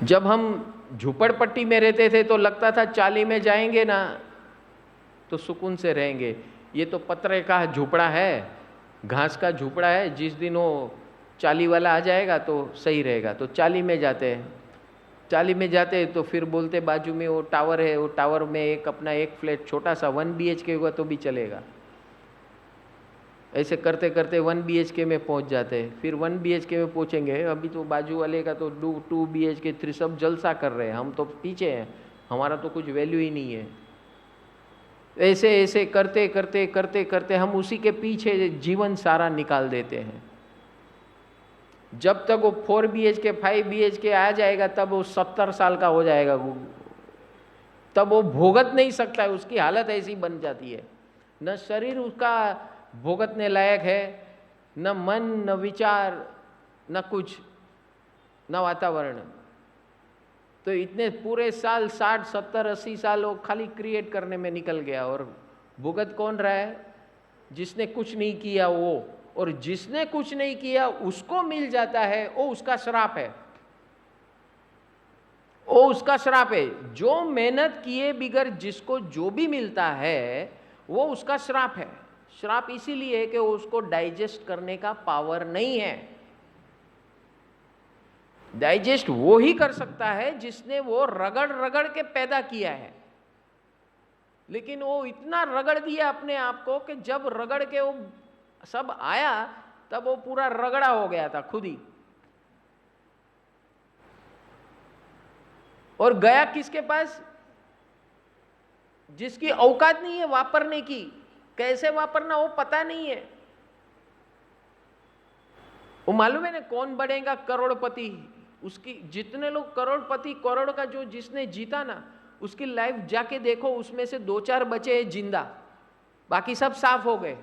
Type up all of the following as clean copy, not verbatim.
जब हम झोपड़पट्टी में रहते थे तो लगता था चाली में जाएंगे ना तो सुकून से रहेंगे। ये तो पत्रे का झोपड़ा है, घास का झोपड़ा है, जिस दिन वो चाली वाला आ जाएगा तो सही रहेगा। तो चाली में जाते हैं, चाली में जाते तो फिर बोलते बाजू में वो टावर है, वो टावर में एक अपना एक फ्लैट छोटा सा 1 BHK हुआ तो भी चलेगा। ऐसे करते करते 1 BHK में पहुंच जाते हैं। फिर 1 BHK में पहुंचेंगे, अभी तो बाजू वाले का तो 2 BHK 3 सब जलसा कर रहे हैं, हम तो पीछे हैं, हमारा तो कुछ वैल्यू ही नहीं है। ऐसे ऐसे करते करते करते करते हम उसी के पीछे जीवन सारा निकाल देते हैं। जब तक वो 4 BHK 5 BHK आ जाएगा तब वो 70 साल का हो जाएगा, तब वो भोगत नहीं सकता है, उसकी हालत ऐसी बन जाती है। न शरीर उसका भोगतने लायक है, न मन, न विचार, न कुछ, न वातावरण। तो इतने पूरे साल 60 70 80 साल वो खाली क्रिएट करने में निकल गया। और भुगत कौन रहा है? जिसने कुछ नहीं किया वो। और जिसने कुछ नहीं किया उसको मिल जाता है, वो उसका श्राप है, वो उसका श्राप है। जो मेहनत किए बिगर जिसको जो भी मिलता है वो उसका श्राप है। श्राप इसीलिए है कि उसको डाइजेस्ट करने का पावर नहीं है। डाइजेस्ट वो ही कर सकता है जिसने वो रगड़ रगड़ के पैदा किया है। लेकिन वो इतना रगड़ दिया अपने आप को कि जब रगड़ के वो सब आया तब वो पूरा रगड़ा हो गया था खुद ही। और गया किसके पास? जिसकी औकात नहीं है वापरने की। कैसे वापरना वो पता नहीं है। वो मालूम है ना कौन बनेगा करोड़पति? उसकी जितने लोग करोड़पति, करोड़ का जो जिसने जीता ना, उसकी लाइफ जाके देखो, उसमें से 2-4 बचे हैं जिंदा, बाकी सब साफ हो गए।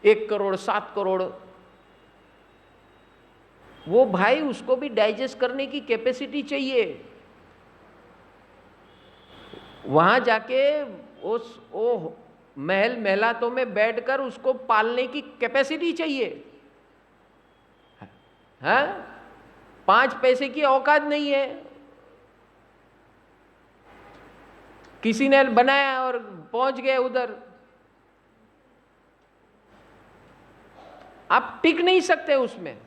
1 करोड़ 7 करोड़, वो भाई उसको भी डाइजेस्ट करने की कैपेसिटी चाहिए। वहां जाके वो महल महलातों में बैठकर उसको पालने की कैपेसिटी चाहिए। हाँ, 5 पैसे की औकात नहीं है। किसी ने बनाया और पहुंच गए उधर। आप टिक नहीं सकते उसमें।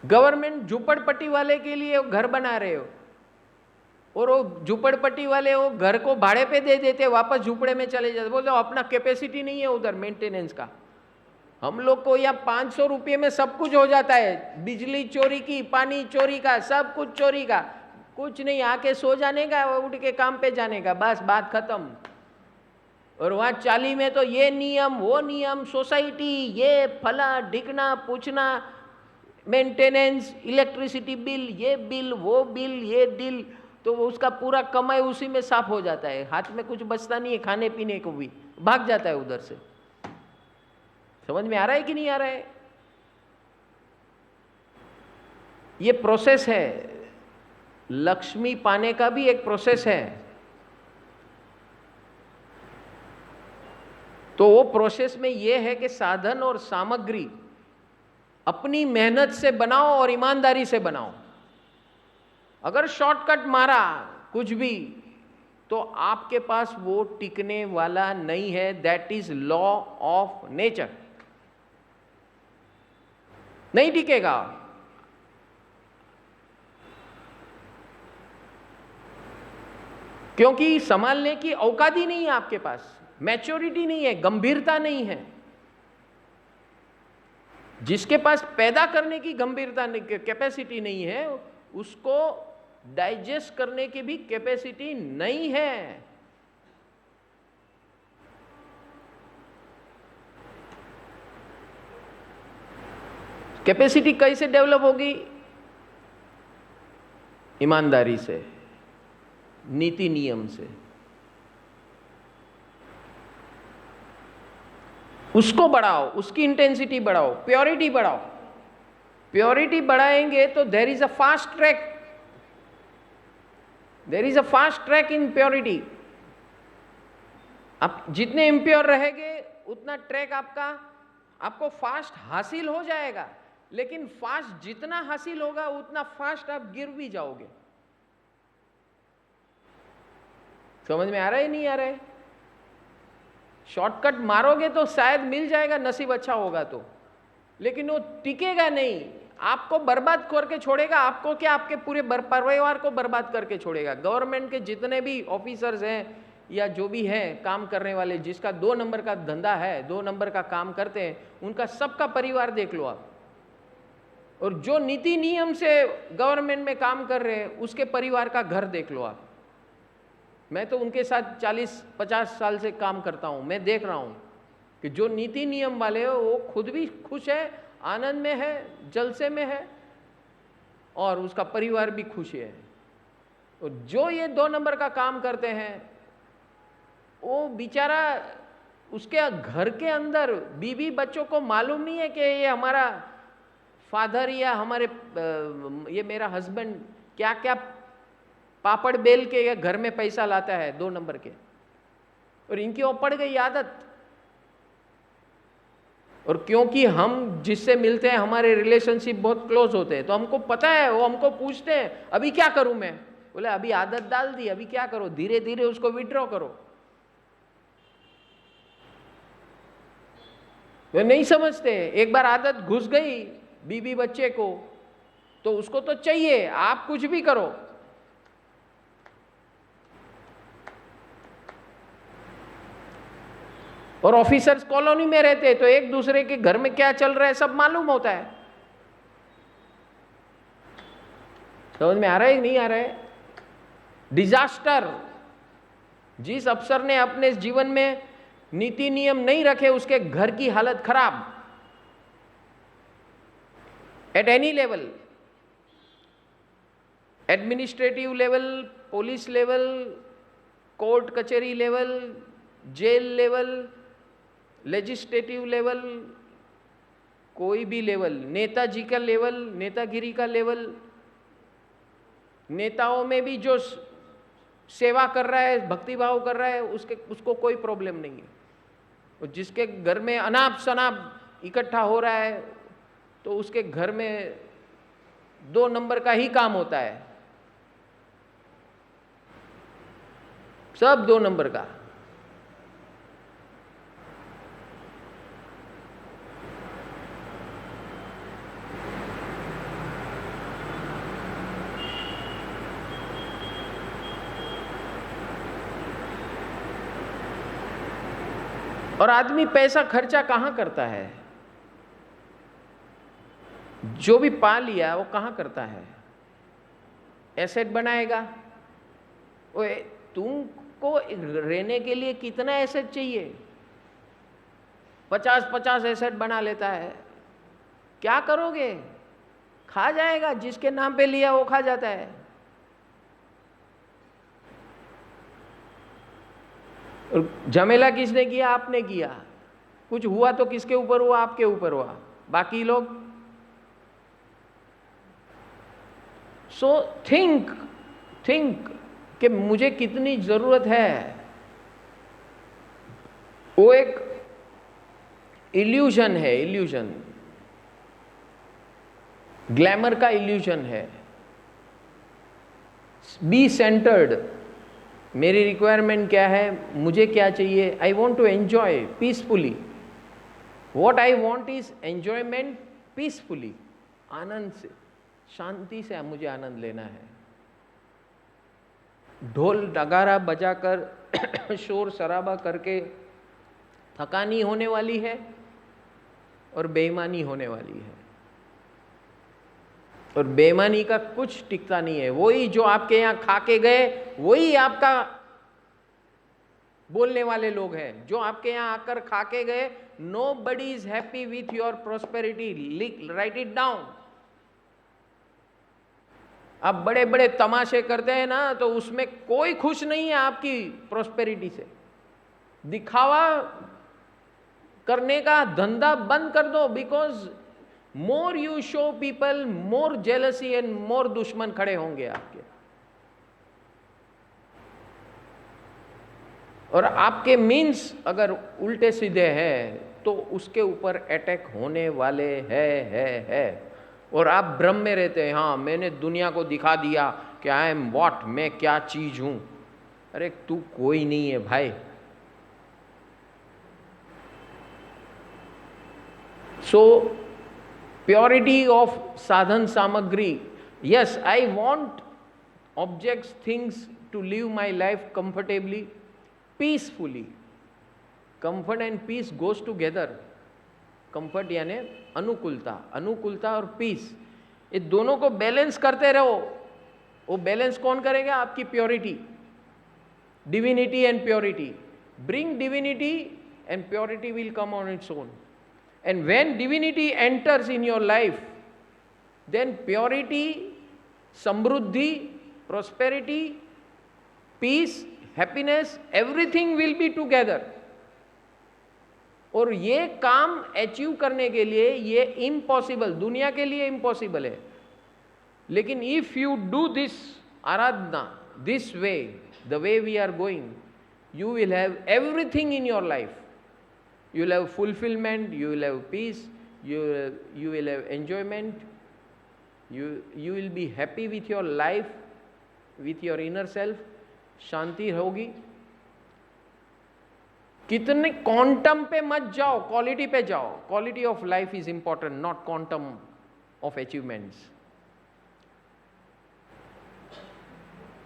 गवर्नमेंट झुपड़पट्टी वाले के लिए घर बना रहे हो और वो झुपड़पट्टी वाले वो घर को भाड़े पे दे देते, वापस झुपड़े में चले जाते, बोलते अपना कैपेसिटी नहीं है उधर मेंटेनेंस का। हम लोग को यहाँ 500 रुपये में सब कुछ हो जाता है, बिजली चोरी की, पानी चोरी का, सब कुछ चोरी का, कुछ नहीं, आके सो जाने का, उठ के काम पे जाने का, बस बात खत्म। और वहाँ चाली में तो ये नियम वो नियम, सोसाइटी ये फला ढिकना पूछना, मेंटेनेंस, इलेक्ट्रिसिटी बिल, ये बिल वो बिल, ये डील, तो उसका पूरा कमाई उसी में साफ हो जाता है। हाथ में कुछ बचता नहीं है, खाने पीने को भी भाग जाता है उधर से। समझ में आ रहा है कि नहीं आ रहा है? ये प्रोसेस है। लक्ष्मी पाने का भी एक प्रोसेस है। तो वो प्रोसेस में ये है कि साधन और सामग्री अपनी मेहनत से बनाओ और ईमानदारी से बनाओ। अगर शॉर्टकट मारा कुछ भी तो आपके पास वो टिकने वाला नहीं है। That is law of nature, नहीं टिकेगा। क्योंकि संभालने की औकात ही नहीं है आपके पास, मैच्योरिटी नहीं है, गंभीरता नहीं है। जिसके पास पैदा करने की गंभीरता कैपेसिटी नहीं है, उसको डाइजेस्ट करने की भी कैपेसिटी नहीं है। कैपेसिटी कैसे डेवलप होगी? ईमानदारी से, नीति नियम से। उसको बढ़ाओ, उसकी इंटेंसिटी बढ़ाओ, प्योरिटी बढ़ाओ। प्योरिटी बढ़ाएंगे तो there is a fast track, there is a fast track in purity. आप जितने इम्प्योर रहेंगे उतना ट्रैक आपको फास्ट हासिल हो जाएगा। लेकिन फास्ट जितना हासिल होगा उतना फास्ट आप गिर भी जाओगे। समझ में आ रहा है नहीं आ रहा है? शॉर्टकट मारोगे तो शायद मिल जाएगा, नसीब अच्छा होगा तो, लेकिन वो टिकेगा नहीं, आपको बर्बाद करके छोड़ेगा। आपको क्या, आपके पूरे परिवार को बर्बाद करके छोड़ेगा। गवर्नमेंट के जितने भी ऑफिसर्स हैं या जो भी हैं काम करने वाले, जिसका 2 नंबर का धंधा है, 2 नंबर का काम करते हैं, उनका सबका परिवार देख लो आप। और जो नीति नियम से गवर्नमेंट में काम कर रहे हैं उसके परिवार का घर देख लो आप। मैं तो उनके साथ 40-50 साल से काम करता हूं, मैं देख रहा हूं कि जो नीति नियम वाले हो वो खुद भी खुश है, आनंद में है, जलसे में है, और उसका परिवार भी खुश है। और जो ये 2 नंबर का काम करते हैं वो बेचारा, उसके घर के अंदर बीवी बच्चों को मालूम नहीं है कि ये हमारा फादर या हमारे ये मेरा हस्बैंड क्या क्या पापड़ बेल के या घर में पैसा लाता है 2 नंबर के, और इनकी वो पड़ गई आदत। और क्योंकि हम जिससे मिलते हैं हमारे रिलेशनशिप बहुत क्लोज होते हैं, तो हमको पता है, वो हमको पूछते हैं अभी क्या करूं मैं, बोले अभी आदत डाल दी, अभी क्या करो, धीरे धीरे उसको विड्रॉ करो। वे नहीं समझते, एक बार आदत घुस गई बीवी बच्चे को तो उसको तो चाहिए, आप कुछ भी करो। और ऑफिसर्स कॉलोनी में रहते हैं तो एक दूसरे के घर में क्या चल रहा है सब मालूम होता है। समझ में आ रहा है नहीं आ रहा है? डिजास्टर, जिस अफसर ने अपने जीवन में नीति नियम नहीं रखे उसके घर की हालत खराब। At any level, administrative level, police level, court कचहरी level, jail level, legislative level, कोई भी लेवल, नेताजी का लेवल, नेतागिरी का लेवल, नेताओं में भी जो सेवा कर रहा है, भक्तिभाव कर रहा है, उसको कोई प्रॉब्लम नहीं है। और जिसके घर में अनाप शनाप इकट्ठा हो रहा है तो उसके घर में 2 नंबर का ही काम होता है, सब 2 नंबर का। और आदमी पैसा खर्चा कहाँ करता है? जो भी पा लिया वो कहाँ करता है? एसेट बनाएगा। ओए, तुमको रहने के लिए कितना एसेट चाहिए? 50-50 एसेट बना लेता है, क्या करोगे? खा जाएगा, जिसके नाम पे लिया वो खा जाता है। और झमेला किसने किया? आपने किया। कुछ हुआ तो किसके ऊपर हुआ? आपके ऊपर हुआ। बाकी लोग। सो थिंक कि मुझे कितनी जरूरत है। वो एक इल्यूजन है, इल्यूजन, ग्लैमर का इल्यूजन है। Be centred. मेरी रिक्वायरमेंट क्या है, मुझे क्या चाहिए? I want to enjoy peacefully. What I want is enjoyment peacefully, आनंद से, शांति से मुझे आनंद लेना है। ढोल नगारा बजाकर शोर शराबा करके थकानी होने वाली है और बेईमानी होने वाली है। और बेईमानी का कुछ टिकता नहीं है। वही जो आपके यहाँ खा के गए वही आपका बोलने वाले लोग हैं। जो आपके यहाँ आकर खा के गए, nobody is happy with your prosperity, right it down. आप बड़े बड़े तमाशे करते हैं ना, तो उसमें कोई खुश नहीं है आपकी प्रोस्पेरिटी से। दिखावा करने का धंधा बंद कर दो, because more you show people, more jealousy and more दुश्मन खड़े होंगे आपके। और आपके मीन्स अगर उल्टे सीधे हैं तो उसके ऊपर अटैक होने वाले है। और आप भ्रम में रहते हैं, हाँ मैंने दुनिया को दिखा दिया कि आई एम व्हाट, मैं क्या चीज हूं। अरे तू कोई नहीं है भाई। सो प्योरिटी ऑफ साधन सामग्री, yes I want objects, things to live my life comfortably, peacefully. Comfort and peace goes together. Comfort यानी अनुकूलता, अनुकूलता और पीस, ये दोनों को बैलेंस करते रहो। वो बैलेंस कौन करेगा? आपकी purity, divinity and purity. Bring divinity and purity will come on its own. And when divinity enters in your life, then purity, समृद्धि, prosperity, peace, happiness, everything will be together। और ये काम अचीव करने के लिए ये इम्पॉसिबल, दुनिया के लिए इम्पॉसिबल है, लेकिन इफ यू डू दिस आराधना this way, the way we are going, you will have everything in your life. You will have fulfillment, you will have peace, you will have enjoyment, you will be happy with your life, with your inner self, शांति होगी। कितने quantum पे मत जाओ, quality पे जाओ। Quality of life is important, not quantum of achievements.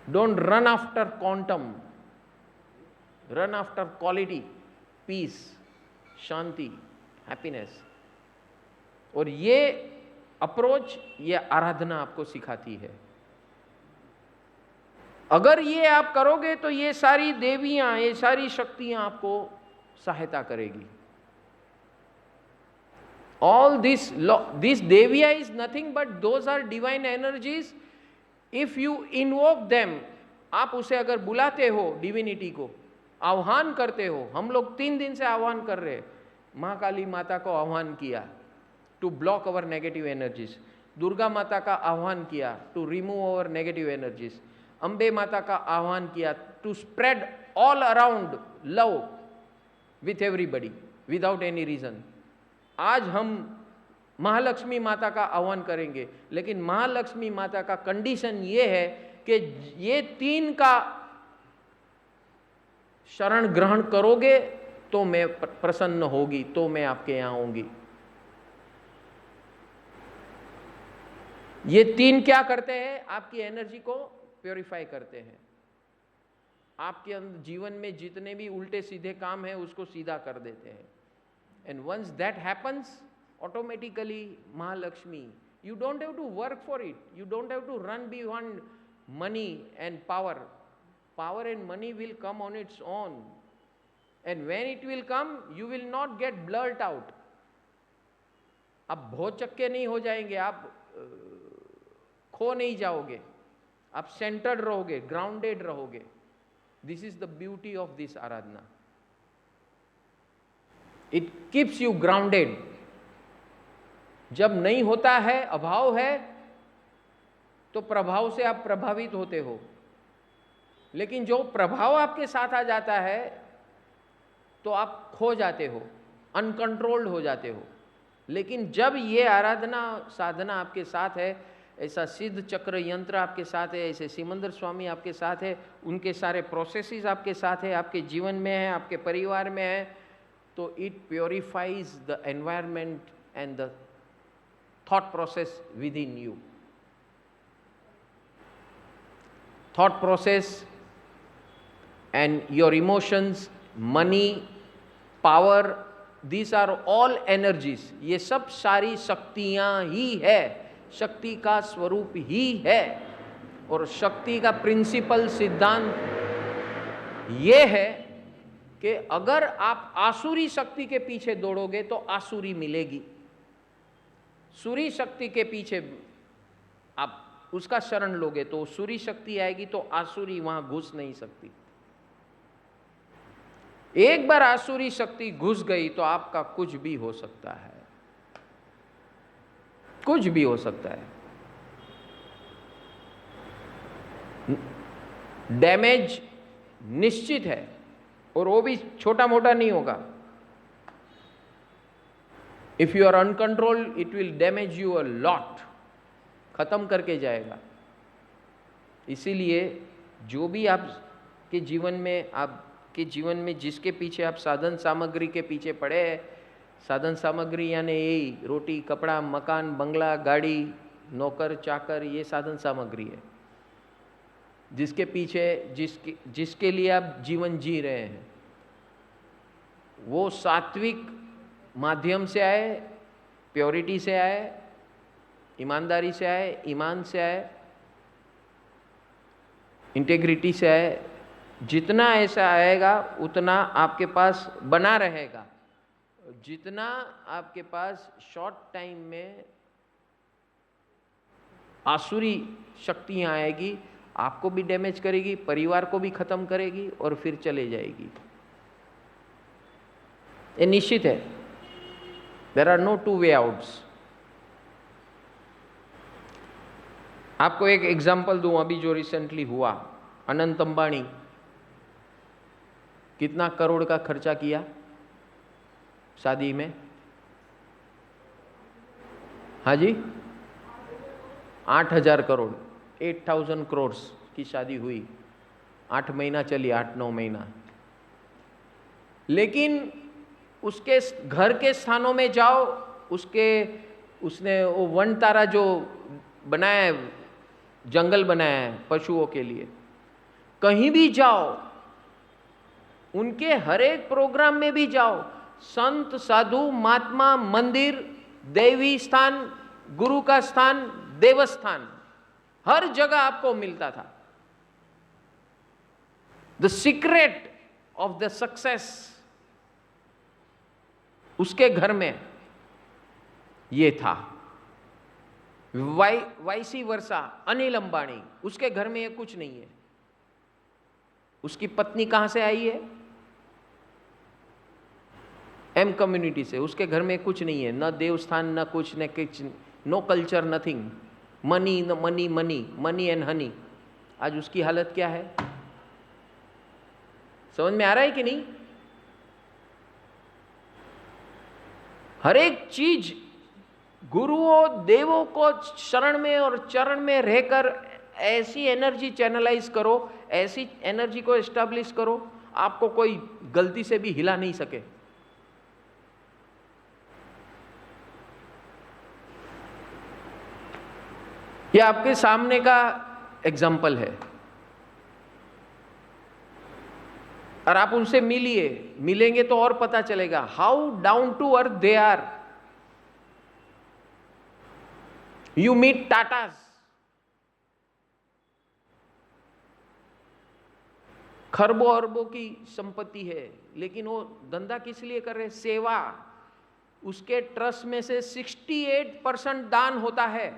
Don't run after quantum, run after quality, peace, शांति, happiness. और ये अप्रोच, ये आराधना आपको सिखाती है। अगर ये आप करोगे तो ये सारी देवियां, ये सारी शक्तियां आपको सहायता करेगी। ऑल दिस देविया is nothing but those are divine energies. If you invoke them, आप उसे अगर बुलाते हो, डिविनिटी को आह्वान करते हो। हम लोग 3 दिन से आह्वान कर रहे हैं। महाकाली माता को आह्वान किया to block our negative energies, Durga माता का आह्वान किया to remove our negative energies, Ambe माता का आह्वान किया to spread all around love with everybody without any reason. आज हम महालक्ष्मी माता का आह्वान करेंगे, लेकिन महालक्ष्मी माता का कंडीशन ये है कि ये 3 का शरण ग्रहण करोगे तो मैं प्रसन्न होगी, तो मैं आपके यहां होंगी। ये 3 क्या करते हैं? आपकी एनर्जी को प्योरीफाई करते हैं। आपके अंदर जीवन में जितने भी उल्टे सीधे काम है उसको सीधा कर देते हैं। And once that happens, automatically Mahalakshmi, you don't have to work for it, you don't have to run beyond money and power. Power and money will come on its own, and when it will come you will not get blurt out. आप भौचक्के नहीं हो जाएंगे, आप खो नहीं जाओगे, आप सेंटर्ड रहोगे, ग्राउंडेड रहोगे। This is the beauty of this Aradhana. It keeps you grounded. जब नहीं होता है, अभाव है, तो प्रभाव से आप प्रभावित होते हो, लेकिन जो प्रभाव आपके साथ आ जाता है तो आप खो जाते हो, अनकंट्रोल्ड हो जाते हो। लेकिन जब ये आराधना साधना आपके साथ है, ऐसा सिद्ध चक्र यंत्र आपके साथ है, ऐसे सिमंदर स्वामी आपके साथ है, उनके सारे प्रोसेसेस आपके साथ है, आपके जीवन में है, आपके परिवार में है, तो it purifies the environment and the thought process within you. Thought process and your emotions, money, power, these are all energies. ये सब सारी शक्तियां ही है, शक्ति का स्वरूप ही है। और शक्ति का प्रिंसिपल सिद्धांत ये है कि अगर आप आसुरी शक्ति के पीछे दौड़ोगे तो आसुरी मिलेगी। सूरी शक्ति के पीछे आप उसका शरण लोगे तो सूरी शक्ति आएगी, तो आसुरी वहां घुस नहीं सकती। एक बार आसुरी शक्ति घुस गई तो आपका कुछ भी हो सकता है, कुछ भी हो सकता है। डैमेज निश्चित है, और वो भी छोटा मोटा नहीं होगा। If you are uncontrolled, it will damage you a lot. खत्म करके जाएगा। इसीलिए जो भी आपके जीवन में जिसके पीछे आप साधन सामग्री के पीछे पड़े हैं, साधन सामग्री यानी यही रोटी कपड़ा मकान बंगला गाड़ी नौकर चाकर, ये साधन सामग्री है जिसके पीछे जिसके लिए आप जीवन जी रहे हैं। वो सात्विक माध्यम से आए, प्योरिटी से आए, ईमानदारी से आए, ईमान से आए, इंटेग्रिटी से आए। जितना ऐसा आएगा उतना आपके पास बना रहेगा। जितना आपके पास शॉर्ट टाइम में आसुरी शक्तियां आएगी, आपको भी डैमेज करेगी, परिवार को भी खत्म करेगी और फिर चले जाएगी। ये निश्चित है। There are no two way outs. आपको एक एग्जाम्पल दूं, अभी जो रिसेंटली हुआ, अनंत अंबानी कितना करोड़ का खर्चा किया शादी में? हाँ जी, 8,000 करोड़, 8,000 करोड़ की शादी हुई। 8 महीना चली, 8-9 महीना। लेकिन उसके घर के स्थानों में जाओ, उसने वो वन तारा जो बनाया है, जंगल बनाया है पशुओं के लिए, कहीं भी जाओ, उनके हर एक प्रोग्राम में भी जाओ, संत साधु महात्मा मंदिर देवी स्थान गुरु का स्थान देवस्थान हर जगह आपको मिलता था। The secret of the success उसके घर में ये था। वाइसी वर्षा अनिल अंबानी, उसके घर में ये कुछ नहीं है। उसकी पत्नी कहां से आई है? एम कम्युनिटी से। उसके घर में कुछ नहीं है, न देवस्थान न कुछ, न कुछ, नो कल्चर, नथिंग। मनी न money, money money and honey. आज उसकी हालत क्या है? समझ में आ रहा है कि नहीं? हर एक चीज गुरुओं देवों को शरण में और चरण में रहकर ऐसी एनर्जी चैनलाइज करो, ऐसी एनर्जी को एस्टैब्लिश करो, आपको कोई गलती से भी हिला नहीं सके। ये आपके सामने का एग्जाम्पल है और आप उनसे मिलेंगे तो और पता चलेगा how down to earth they are. You meet Tatas, खरबों अरबों की संपत्ति है, लेकिन वो धंधा किस लिए कर रहे? सेवा। उसके ट्रस्ट में से 68% दान होता है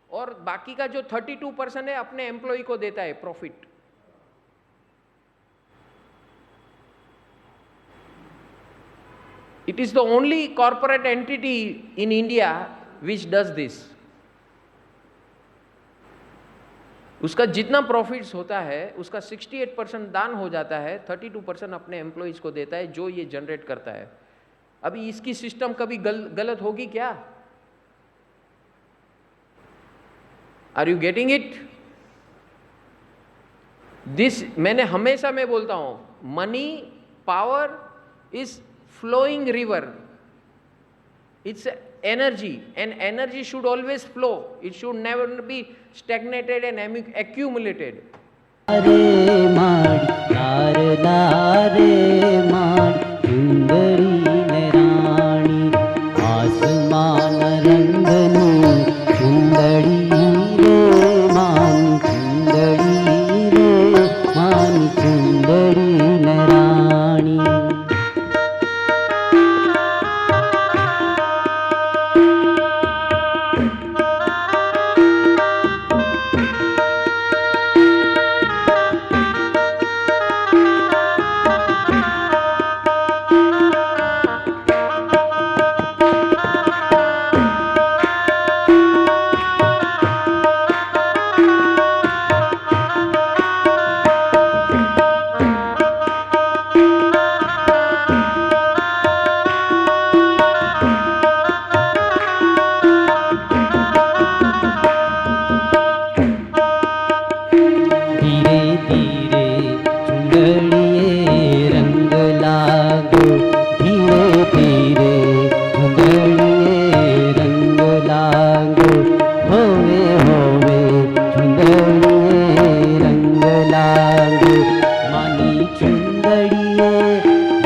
और बाकी का जो 32% है अपने एम्प्लॉय को देता है profit. It is the only corporate entity in India which does this. उसका जितना प्रॉफिट्स होता है उसका 68% दान हो जाता है, 32% अपने एम्प्लॉइज को देता है जो ये जनरेट करता है। अभी इसकी सिस्टम कभी गलत होगी क्या? Are you getting it? This मैंने हमेशा मैं बोलता हूं, money power is flowing river. It's energy and energy should always flow. It should never be stagnated and accumulated. रे माड़ी नारे माड़ी सुंदरी रानी आसमान रंगनी सुंदरी रे मान सुंदरी रे मान सुंदरी रानी।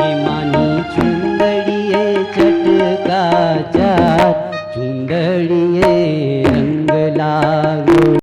हिमा